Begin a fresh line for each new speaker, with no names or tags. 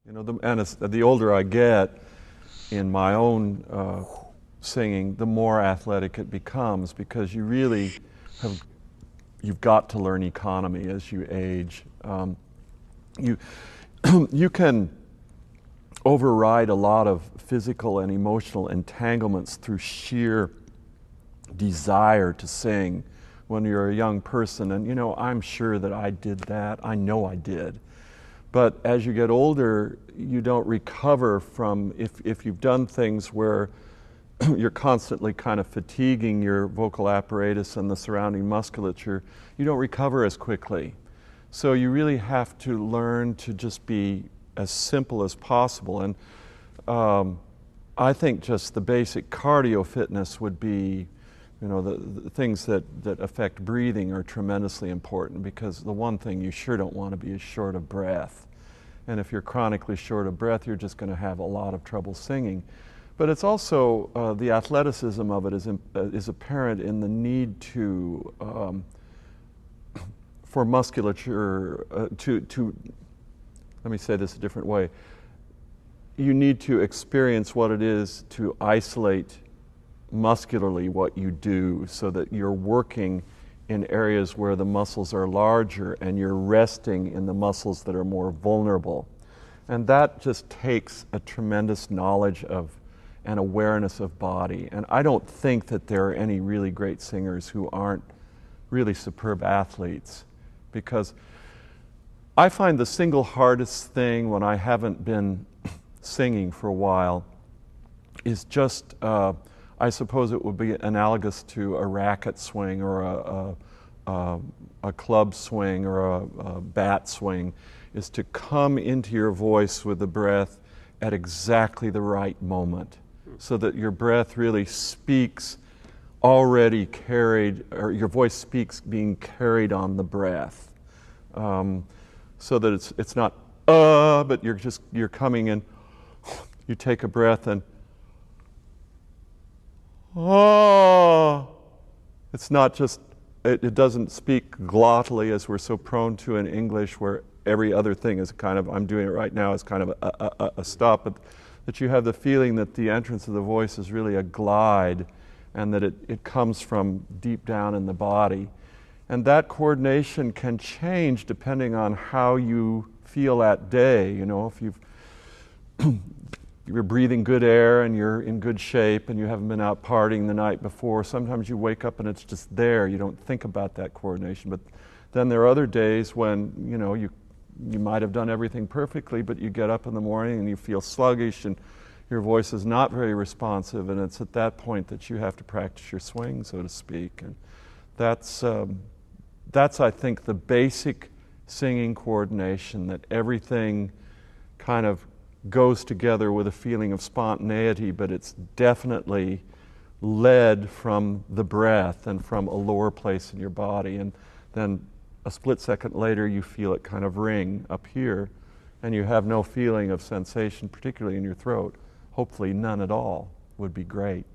You know, and the older I get in my own singing, the more athletic it becomes, because you really you've got to learn economy as you age. You you can override a lot of physical and emotional entanglements through sheer desire to sing when you're a young person. And you know, I'm sure that I did that. I know I did. But as you get older, you don't recover from, if you've done things where you're constantly kind of fatiguing your vocal apparatus and the surrounding musculature, you don't recover as quickly. So you really have to learn to just be as simple as possible. And I think just the basic cardio fitness would be, you know, the things that affect breathing are tremendously important, because the one thing you sure don't want to be is short of breath. And if you're chronically short of breath, you're just going to have a lot of trouble singing. But it's also, the athleticism of it is apparent in the need to, for musculature, let me say this a different way. You need to experience what it is to isolate muscularly what you do, so that you're working in areas where the muscles are larger and you're resting in the muscles that are more vulnerable. And that just takes a tremendous knowledge of and awareness of body. And I don't think that there are any really great singers who aren't really superb athletes, because I find the single hardest thing when I haven't been singing for a while is just, I suppose it would be analogous to a racket swing or a club swing or a bat swing, is to come into your voice with the breath at exactly the right moment, so that your breath really speaks already carried, or your voice speaks being carried on the breath, so that it's not but you're coming in. You take a breath and it's not just, it doesn't speak glottally as we're so prone to in English, where every other thing is kind of, I'm doing it right now, is kind of a stop, but that you have the feeling that the entrance of the voice is really a glide, and that it comes from deep down in the body. And that coordination can change depending on how you feel that day. You know, if you're breathing good air and you're in good shape and you haven't been out partying the night before, sometimes you wake up and it's just there. You don't think about that coordination. But then there are other days when, you know, you might have done everything perfectly, but you get up in the morning and you feel sluggish and your voice is not very responsive, and it's at that point that you have to practice your swing, so to speak. And that's I think, the basic singing coordination, that everything kind of goes together with a feeling of spontaneity, but it's definitely led from the breath and from a lower place in your body. And then a split second later, you feel it kind of ring up here, and you have no feeling of sensation, particularly in your throat. Hopefully none at all would be great.